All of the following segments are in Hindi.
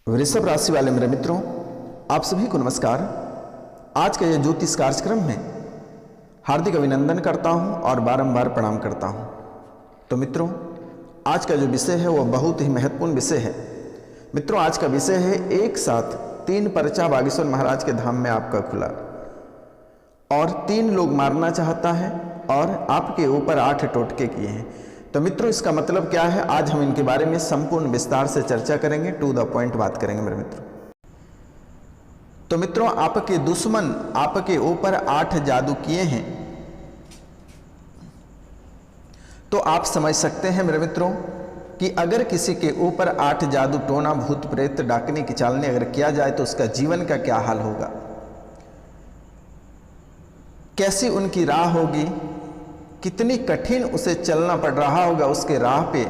वृषभ राशि वाले मेरे मित्रों, आप सभी को नमस्कार। आज के ये ज्योतिष कार्यक्रम में हार्दिक अभिनंदन करता हूं और बारंबार प्रणाम करता हूं। तो मित्रों, आज का जो विषय है वो बहुत ही महत्वपूर्ण विषय है। मित्रों, आज का विषय है एक साथ 3 पर्चा बागेश्वर महाराज के धाम में आपका खुला और 3 लोग मारना चाहता है और आपके ऊपर 8 टोटके किए हैं। तो मित्रों, इसका मतलब क्या है, आज हम इनके बारे में संपूर्ण विस्तार से चर्चा करेंगे, टू द पॉइंट बात करेंगे मेरे मित्रों। तो मित्रों, आपके दुश्मन आपके ऊपर 8 जादू किए हैं तो आप समझ सकते हैं मेरे मित्रों कि अगर किसी के ऊपर 8 जादू टोना भूत प्रेत डाकने की चालनी अगर किया जाए तो उसका जीवन का क्या हाल होगा, कैसी उनकी राह होगी, कितनी कठिन उसे चलना पड़ रहा होगा, उसके राह पे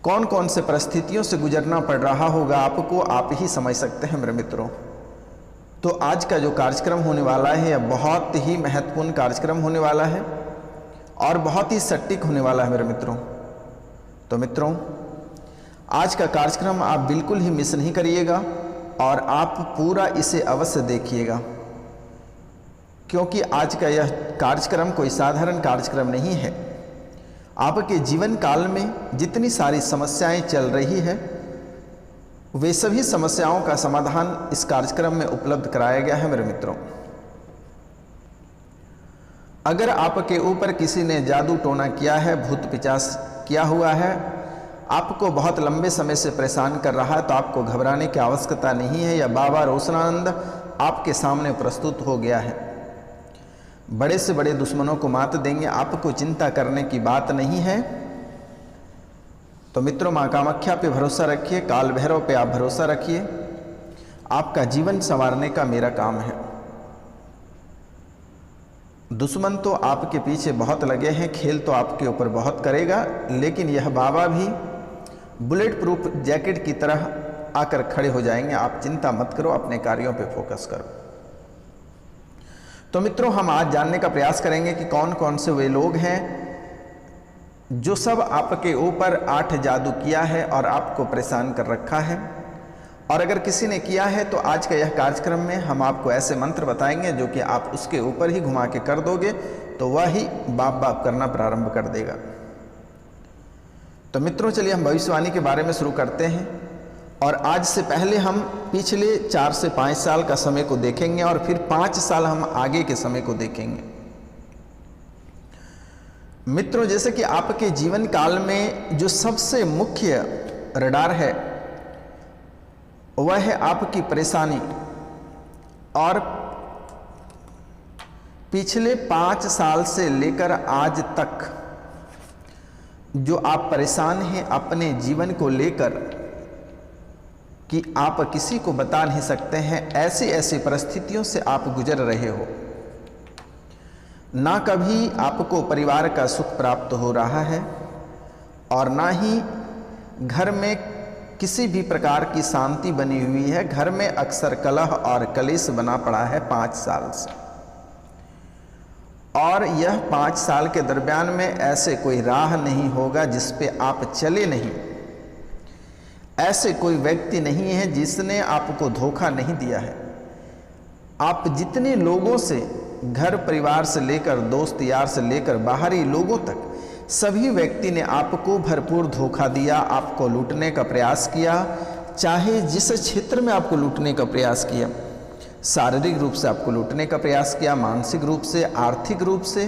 कौन कौन से परिस्थितियों से गुजरना पड़ रहा होगा, आपको आप ही समझ सकते हैं मेरे मित्रों। तो आज का जो कार्यक्रम होने वाला है यह बहुत ही महत्वपूर्ण कार्यक्रम होने वाला है और बहुत ही सटीक होने वाला है मेरे मित्रों। तो मित्रों, आज का कार्यक्रम आप बिल्कुल ही मिस नहीं करिएगा और आप पूरा इसे अवश्य देखिएगा, क्योंकि आज का यह कार्यक्रम कोई साधारण कार्यक्रम नहीं है। आपके जीवन काल में जितनी सारी समस्याएं चल रही है वे सभी समस्याओं का समाधान इस कार्यक्रम में उपलब्ध कराया गया है मेरे मित्रों। अगर आपके ऊपर किसी ने जादू टोना किया है, भूत पिचास किया हुआ है, आपको बहुत लंबे समय से परेशान कर रहा है, तो आपको घबराने की आवश्यकता नहीं है। यह बाबा रोशनानंद आपके सामने प्रस्तुत हो गया है। बड़े से बड़े दुश्मनों को मात देंगे, आपको चिंता करने की बात नहीं है। तो मित्रों, माँ कामाख्या पे भरोसा रखिए, काल भैरव पे आप भरोसा रखिए, आपका जीवन संवारने का मेरा काम है। दुश्मन तो आपके पीछे बहुत लगे हैं, खेल तो आपके ऊपर बहुत करेगा, लेकिन यह बाबा भी बुलेट प्रूफ जैकेट की तरह आकर खड़े हो जाएंगे। आप चिंता मत करो, अपने कार्यों पे फोकस करो। तो मित्रों, हम आज जानने का प्रयास करेंगे कि कौन कौन से वे लोग हैं जो सब आपके ऊपर 8 जादू किया है और आपको परेशान कर रखा है। और अगर किसी ने किया है तो आज का यह कार्यक्रम में हम आपको ऐसे मंत्र बताएंगे जो कि आप उसके ऊपर ही घुमा के कर दोगे तो वह ही बाप बाप करना प्रारंभ कर देगा। तो मित्रों, चलिए हम भविष्यवाणी के बारे में शुरू करते हैं और आज से पहले हम पिछले 4 से 5 साल का समय को देखेंगे और फिर 5 साल हम आगे के समय को देखेंगे। मित्रों, जैसे कि आपके जीवन काल में जो सबसे मुख्य रडार है वह है आपकी परेशानी, और पिछले 5 साल से लेकर आज तक जो आप परेशान हैं अपने जीवन को लेकर कि आप किसी को बता नहीं सकते हैं, ऐसी ऐसी परिस्थितियों से आप गुजर रहे हो। ना कभी आपको परिवार का सुख प्राप्त हो रहा है और ना ही घर में किसी भी प्रकार की शांति बनी हुई है। घर में अक्सर कलह और कलेश बना पड़ा है 5 साल से, और यह 5 साल के दरमियान में ऐसे कोई राह नहीं होगा जिस पे आप चले नहीं। ऐसे कोई व्यक्ति नहीं है जिसने आपको धोखा नहीं दिया है। आप जितने लोगों से, घर परिवार से लेकर दोस्त यार से लेकर बाहरी लोगों तक, सभी व्यक्ति ने आपको भरपूर धोखा दिया, आपको लूटने का प्रयास किया। चाहे जिस क्षेत्र में आपको लूटने का प्रयास किया, शारीरिक रूप से आपको लूटने का प्रयास किया, मानसिक रूप से, आर्थिक रूप से,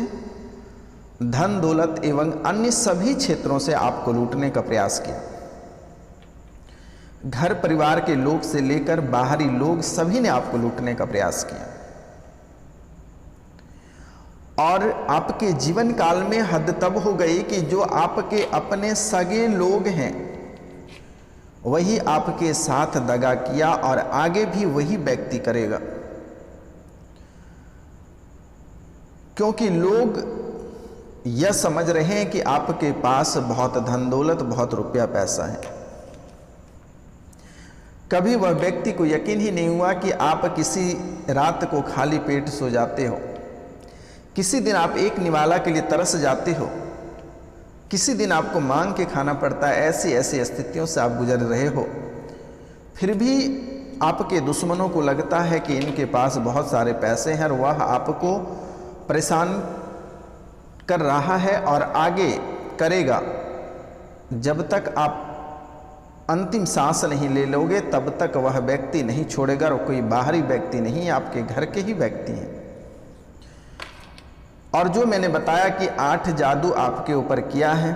धन दौलत एवं अन्य सभी क्षेत्रों से आपको लूटने का प्रयास किया। घर परिवार के लोग से लेकर बाहरी लोग सभी ने आपको लूटने का प्रयास किया, और आपके जीवन काल में हद तब हो गई कि जो आपके अपने सगे लोग हैं वही आपके साथ दगा किया और आगे भी वही व्यक्ति करेगा, क्योंकि लोग यह समझ रहे हैं कि आपके पास बहुत धन दौलत, बहुत रुपया पैसा है। कभी वह व्यक्ति को यकीन ही नहीं हुआ कि आप किसी रात को खाली पेट सो जाते हो, किसी दिन आप एक निवाला के लिए तरस जाते हो, किसी दिन आपको मांग के खाना पड़ता है। ऐसी ऐसी स्थितियों से आप गुजर रहे हो फिर भी आपके दुश्मनों को लगता है कि इनके पास बहुत सारे पैसे हैं और वह आपको परेशान कर रहा है और आगे करेगा। जब तक आप अंतिम सांस नहीं ले लोगे तब तक वह व्यक्ति नहीं छोड़ेगा, और कोई बाहरी व्यक्ति नहीं, आपके घर के ही व्यक्ति हैं। और जो मैंने बताया कि 8 जादू आपके ऊपर किया है।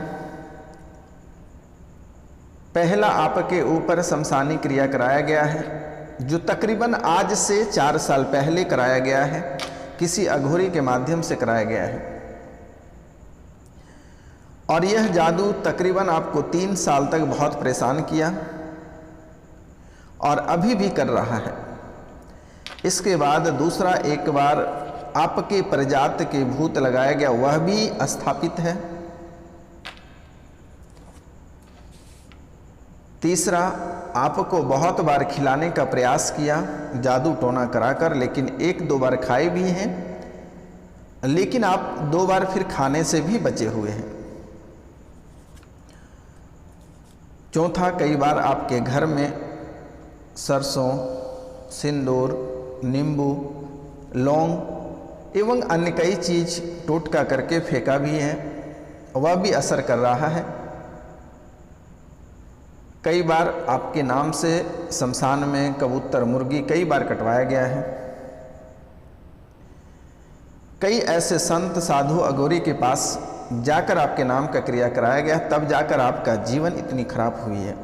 पहला आपके ऊपर शमशानी क्रिया कराया गया है, जो तकरीबन आज से 4 साल पहले कराया गया है, किसी अघोरी के माध्यम से कराया गया है। और यह जादू तकरीबन आपको 3 साल तक बहुत परेशान किया और अभी भी कर रहा है। इसके बाद दूसरा एक बार आपके प्रजात के भूत लगाया गया, वह भी स्थापित है। तीसरा, आपको बहुत बार खिलाने का प्रयास किया जादू टोना कराकर, लेकिन 1-2 बार खाए भी हैं, लेकिन आप 2 बार फिर खाने से भी बचे हुए हैं। चौथा, कई बार आपके घर में सरसों, सिंदूर, नींबू, लौंग एवं अन्य कई चीज़ टोटका करके फेंका भी है, वह भी असर कर रहा है। कई बार आपके नाम से शमशान में कबूतर, मुर्गी कई बार कटवाया गया है। कई ऐसे संत, साधु, अघोरी के पास जाकर आपके नाम का क्रिया कराया गया, तब जाकर आपका जीवन इतनी खराब हुई है।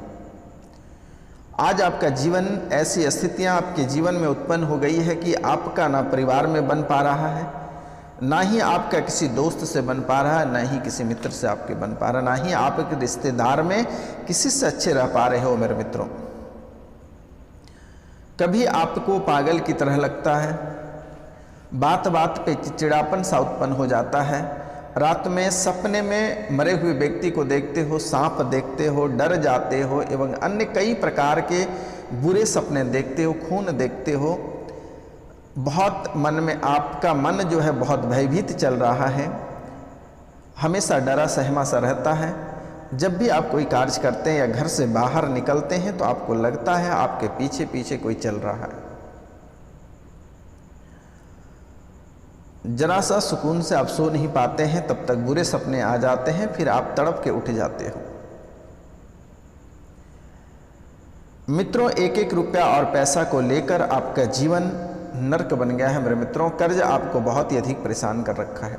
आज आपका जीवन, ऐसी स्थितियां आपके जीवन में उत्पन्न हो गई है कि आपका ना परिवार में बन पा रहा है, ना ही आपका किसी दोस्त से बन पा रहा है, ना ही किसी मित्र से आपके बन पा रहा है, ना ही आपके रिश्तेदार में किसी से अच्छे रह पा रहे हो मेरे मित्रों। कभी आपको पागल की तरह लगता है, बात बात पे चिड़चिड़ापन सा उत्पन्न हो जाता है। रात में सपने में मरे हुए व्यक्ति को देखते हो, सांप देखते हो, डर जाते हो एवं अन्य कई प्रकार के बुरे सपने देखते हो, खून देखते हो। बहुत मन में आपका मन जो है बहुत भयभीत चल रहा है, हमेशा डरा सहमा सा रहता है। जब भी आप कोई कार्य करते हैं या घर से बाहर निकलते हैं तो आपको लगता है आपके पीछे पीछे कोई चल रहा है। जरा सा सुकून से आप सो नहीं पाते हैं, तब तक बुरे सपने आ जाते हैं, फिर आप तड़प के उठ जाते हो। मित्रों, 1-1 रुपया और पैसा को लेकर आपका जीवन नर्क बन गया है मेरे मित्रों। कर्ज आपको बहुत ही अधिक परेशान कर रखा है।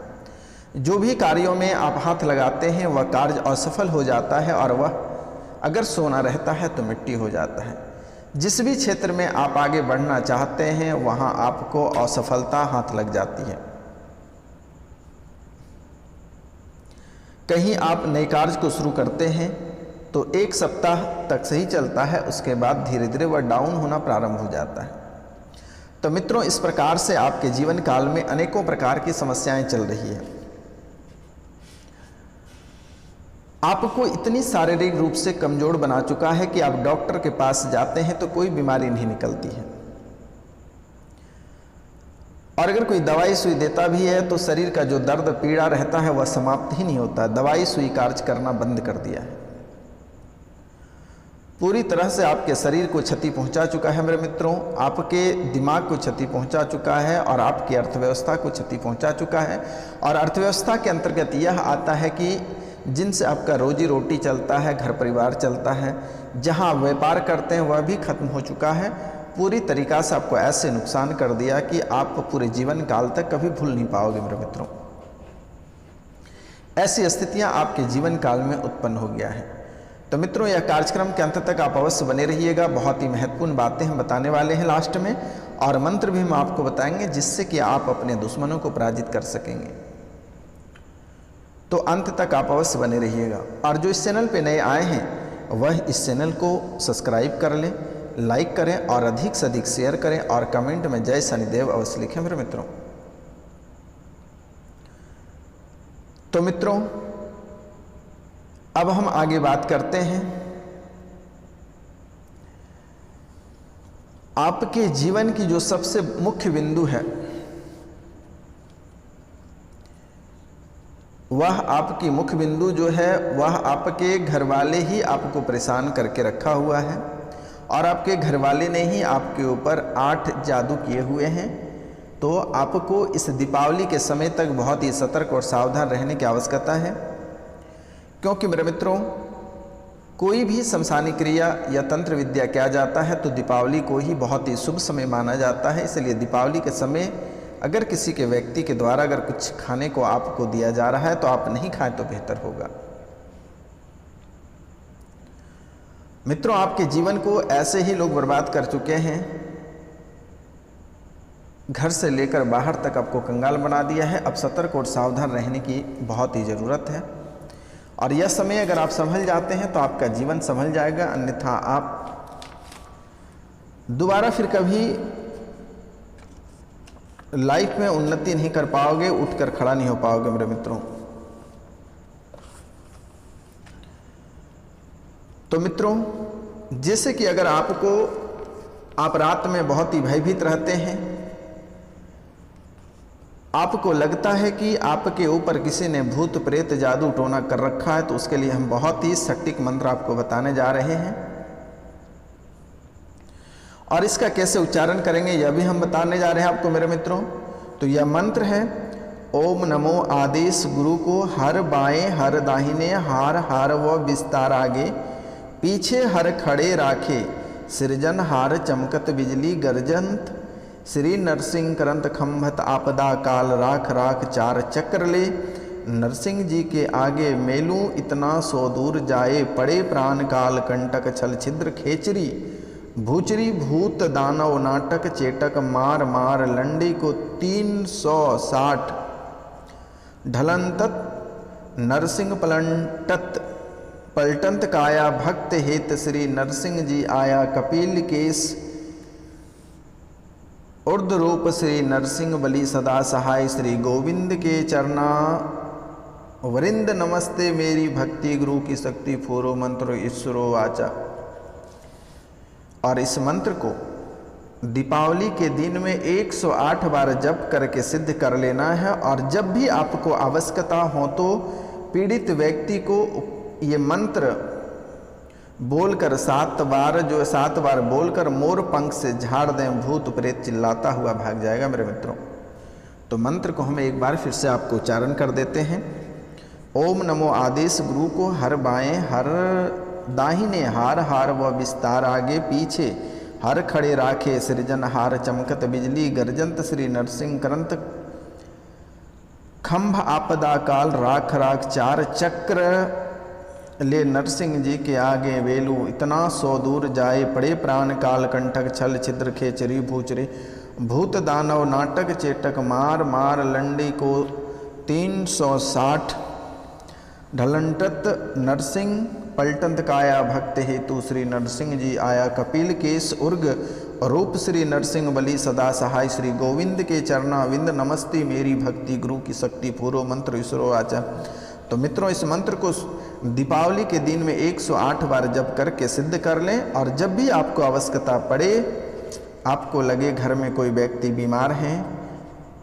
जो भी कार्यों में आप हाथ लगाते हैं वह कार्य असफल हो जाता है, और वह अगर सोना रहता है तो मिट्टी हो जाता है। जिस भी क्षेत्र में आप आगे बढ़ना चाहते हैं वहां आपको असफलता हाथ लग जाती है। कहीं आप नए कार्य को शुरू करते हैं तो 1 सप्ताह तक सही चलता है, उसके बाद धीरे धीरे वह डाउन होना प्रारंभ हो जाता है। तो मित्रों, इस प्रकार से आपके जीवन काल में अनेकों प्रकार की समस्याएं चल रही है। आपको इतनी शारीरिक रूप से कमजोर बना चुका है कि आप डॉक्टर के पास जाते हैं तो कोई बीमारी नहीं निकलती है, और अगर कोई दवाई सुई देता भी है तो शरीर का जो दर्द पीड़ा रहता है वह समाप्त ही नहीं होता। दवाई सुई कार्य करना बंद कर दिया है। पूरी तरह से आपके शरीर को क्षति पहुंचा चुका है मेरे मित्रों, आपके दिमाग को क्षति पहुंचा चुका है, और आपकी अर्थव्यवस्था को क्षति पहुंचा चुका है। और अर्थव्यवस्था के अंतर्गत यह आता है कि जिनसे आपका रोजी रोटी चलता है, घर परिवार चलता है, जहां व्यापार करते हैं वह भी खत्म हो चुका है। पूरी तरीक़ा से आपको ऐसे नुकसान कर दिया कि आप पूरे जीवन काल तक कभी भूल नहीं पाओगे मेरे मित्रों। ऐसी स्थितियां आपके जीवन काल में उत्पन्न हो गया है। तो मित्रों, यह कार्यक्रम के अंत तक आप अवश्य बने रहिएगा। बहुत ही महत्वपूर्ण बातें हम बताने वाले हैं लास्ट में, और मंत्र भी हम आपको बताएंगे जिससे कि आप अपने दुश्मनों को पराजित कर सकेंगे। तो अंत तक आप अवश्य बने रहिएगा। और जो इस चैनल पे नए आए हैं वह इस चैनल को सब्सक्राइब कर लें, लाइक करें और अधिक से अधिक शेयर करें, और कमेंट में जय शनिदेव अवश्य लिखें मेरे मित्रों। तो मित्रों, अब हम आगे बात करते हैं आपके जीवन की जो सबसे मुख्य बिंदु है, वह आपकी मुख्य बिंदु जो है वह आपके घर वाले ही आपको परेशान करके रखा हुआ है, और आपके घर वाले ने ही आपके ऊपर 8 जादू किए हुए हैं। तो आपको इस दीपावली के समय तक बहुत ही सतर्क और सावधान रहने की आवश्यकता है, क्योंकि मेरे मित्रों कोई भी शमशानी क्रिया या तंत्र विद्या किया जाता है तो दीपावली को ही बहुत ही शुभ समय माना जाता है। इसलिए दीपावली के समय अगर किसी के व्यक्ति के द्वारा अगर कुछ खाने को आपको दिया जा रहा है तो आप नहीं खाएं तो बेहतर होगा। मित्रों, आपके जीवन को ऐसे ही लोग बर्बाद कर चुके हैं, घर से लेकर बाहर तक आपको कंगाल बना दिया है। अब सतर्क और सावधान रहने की बहुत ही ज़रूरत है, और यह समय अगर आप संभल जाते हैं तो आपका जीवन संभल जाएगा, अन्यथा आप दोबारा फिर कभी लाइफ में उन्नति नहीं कर पाओगे, उठकर खड़ा नहीं हो पाओगे मेरे मित्रों। तो मित्रों, जैसे कि अगर आप रात में बहुत ही भयभीत रहते हैं, आपको लगता है कि आपके ऊपर किसी ने भूत प्रेत जादू टोना कर रखा है, तो उसके लिए हम बहुत ही सटीक मंत्र आपको बताने जा रहे हैं, और इसका कैसे उच्चारण करेंगे यह भी हम बताने जा रहे हैं आपको मेरे मित्रों। तो यह मंत्र है, ओम नमो आदेश गुरु को, हर बाएं हर दाहिने, हार हार व विस्तार आगे, पीछे हर खड़े राखे, सृजन हार चमकत बिजली गर्जंत, श्री नरसिंह करंत खंभत आपदा काल, राख राख चार चक्र ले, नरसिंह जी के आगे मेलूं इतना सो दूर जाए, पड़े प्राण काल कंटक छल छिद्र खेचरी, भूचरी भूत दानव नाटक चेटक, मार मार लंडी को 360, ढलंतत नरसिंह पलटंत काया, भक्त हेत श्री नरसिंह जी आया, कपिल केस उर्द रूप श्री नरसिंह बलि सदा सहाय, श्री गोविंद के चरना वरिंद, नमस्ते मेरी भक्ति गुरु की शक्ति, फूरो मंत्र ईश्वरो वाचा। और इस मंत्र को दीपावली के दिन में 108 बार जप करके सिद्ध कर लेना है, और जब भी आपको आवश्यकता हो तो पीड़ित व्यक्ति को ये मंत्र बोलकर 7 बार बोलकर मोर पंख से झाड़ दें, भूत प्रेत चिल्लाता हुआ भाग जाएगा मेरे मित्रों। तो मंत्र को हम एक बार फिर से आपको उच्चारण कर देते हैं। ओम नमो आदेश गुरु को, हर बाएं हर दाहिने, हार हार व विस्तार आगे, पीछे हर खड़े राखे, सृजन हार चमकत बिजली गर्जंत, श्री नरसिंह करंत खंभ आपदा काल, राख राख चार चक्र ले, नरसिंह जी के आगे वेलू इतना सो दूर जाए, पड़े प्राण काल कंटक छल छिद्र खेचरी, भूचरे भूत दानव नाटक चेटक, मार मार लंडी को 360, ढलंटत नरसिंह पलटंत काया, भक्त हेतु श्री नरसिंह जी आया, कपिल केस उर्ग रूप श्री नरसिंह बलि सदा सहाय, श्री गोविंद के चरना विंद, नमस्ते मेरी भक्ति गुरु की शक्ति, पूर्व मंत्र ईश्वरो आचा। तो मित्रों, इस मंत्र को दीपावली के दिन में 108 बार जप करके सिद्ध कर लें, और जब भी आपको आवश्यकता पड़े, आपको लगे घर में कोई व्यक्ति बीमार है,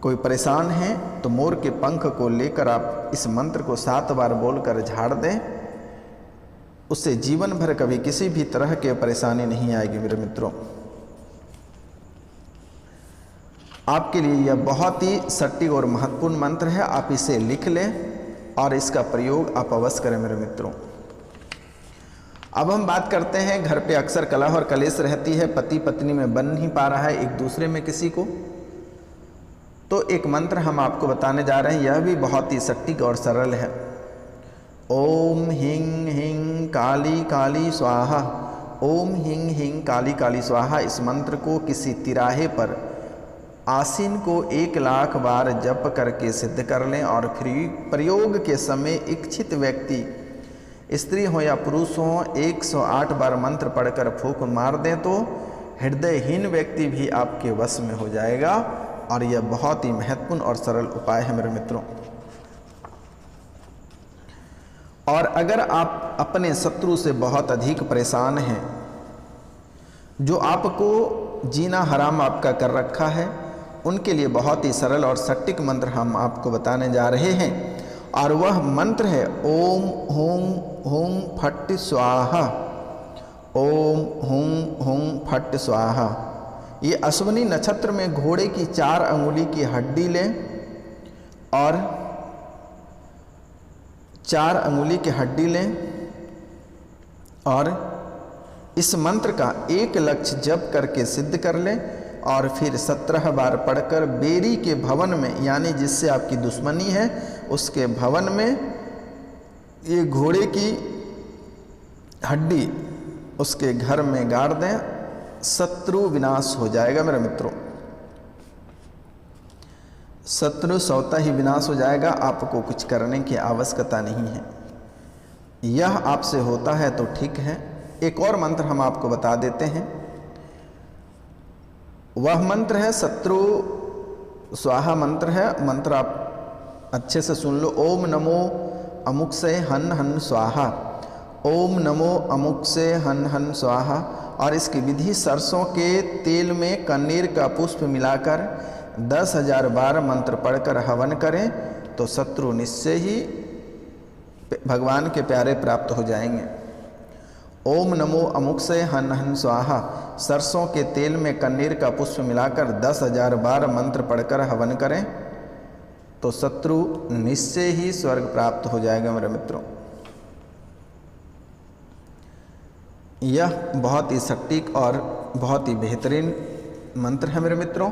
कोई परेशान है, तो मोर के पंख को लेकर आप इस मंत्र को 7 बार बोलकर झाड़ दें, उससे जीवन भर कभी किसी भी तरह के परेशानी नहीं आएगी मेरे मित्रों। आपके लिए यह बहुत ही सटीक और महत्वपूर्ण मंत्र है, आप इसे लिख लें और इसका प्रयोग आप अवश्य करें मेरे मित्रों। अब हम बात करते हैं, घर पे अक्सर कलह और कलेश रहती है, पति पत्नी में बन नहीं पा रहा है एक दूसरे में किसी को, तो एक मंत्र हम आपको बताने जा रहे हैं, यह भी बहुत ही सटीक और सरल है। ओम हिंग हिंग काली काली स्वाहा, ओम हिंग हिंग काली काली स्वाहा। इस मंत्र को किसी तिराहे पर आसीन को 1,00,000 बार जप करके सिद्ध कर लें, और फिर प्रयोग के समय इच्छित व्यक्ति स्त्री हो या पुरुष हो 108 बार मंत्र पढ़कर फूंक मार दें तो हृदयहीन व्यक्ति भी आपके वश में हो जाएगा, और यह बहुत ही महत्वपूर्ण और सरल उपाय है मेरे मित्रों। और अगर आप अपने शत्रु से बहुत अधिक परेशान हैं, जो आपको जीना हराम आपका कर रखा है, उनके लिए बहुत ही सरल और सटीक मंत्र हम आपको बताने जा रहे हैं, और वह मंत्र है ओम हुं हुं फट स्वाहा। ओम हुं हुं फट्ट स्वाहा। ये अश्विनी नक्षत्र में घोड़े की 4 अंगुली की हड्डी लें और 4 अंगुली की हड्डी लें और इस मंत्र का 1 लक्ष्य जप करके सिद्ध कर लें और फिर 17 बार पढ़कर बेरी के भवन में, यानी जिससे आपकी दुश्मनी है उसके भवन में ये घोड़े की हड्डी उसके घर में गाड़ दें, शत्रु विनाश हो जाएगा मेरे मित्रों। शत्रु स्वतः ही विनाश हो जाएगा, आपको कुछ करने की आवश्यकता नहीं है। यह आपसे होता है तो ठीक है। एक और मंत्र हम आपको बता देते हैं। वह मंत्र है शत्रु स्वाहा मंत्र है। मंत्र आप अच्छे से सुन लो। ओम नमो अमुक से हन हन स्वाहा। ओम नमो अमुक से हन हन स्वाहा। और इसकी विधि सरसों के तेल में कन्नीर का पुष्प मिलाकर 10,000 बार मंत्र पढ़कर हवन करें तो शत्रु निश्चय ही भगवान के प्यारे प्राप्त हो जाएंगे। ओम नमो अमुक से हन हन स्वाहा। सरसों के तेल में कन्नीर का पुष्प मिलाकर 10,000 बार मंत्र पढ़कर हवन करें तो शत्रु निश्चय ही स्वर्ग प्राप्त हो जाएगा मेरे मित्रों। यह बहुत ही सटीक और बहुत ही बेहतरीन मंत्र है मेरे मित्रों।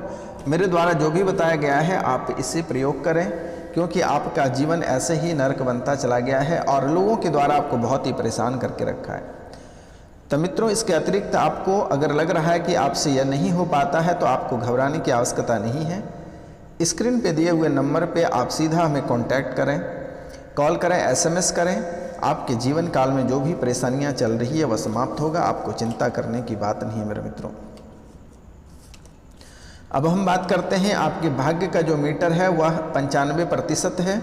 मेरे द्वारा जो भी बताया गया है आप इसे प्रयोग करें, क्योंकि आपका जीवन ऐसे ही नरक बनता चला गया है और लोगों के द्वारा आपको बहुत ही परेशान करके रखा है। तो मित्रों, इसके अतिरिक्त आपको अगर लग रहा है कि आपसे यह नहीं हो पाता है तो आपको घबराने की आवश्यकता नहीं है। स्क्रीन पे दिए हुए नंबर पे आप सीधा हमें कांटेक्ट करें, कॉल करें, SMS करें। आपके जीवन काल में जो भी परेशानियां चल रही है वह समाप्त होगा। आपको चिंता करने की बात नहीं है मेरे मित्रों। अब हम बात करते हैं आपके भाग्य का जो मीटर है वह 95% है।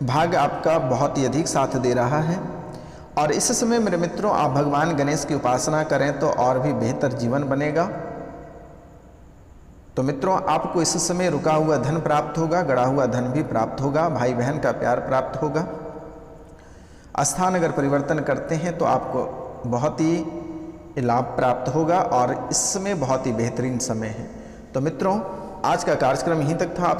भाग्य आपका बहुत ही अधिक साथ दे रहा है और इस समय मेरे मित्रों आप भगवान गणेश की उपासना करें तो और भी बेहतर जीवन बनेगा। तो मित्रों, आपको इस समय रुका हुआ धन प्राप्त होगा, गड़ा हुआ धन भी प्राप्त होगा, भाई बहन का प्यार प्राप्त होगा। स्थान अगर परिवर्तन करते हैं तो आपको बहुत ही लाभ प्राप्त होगा और इस समय बहुत ही बेहतरीन समय है। तो मित्रों, आज का कार्यक्रम यहीं तक था।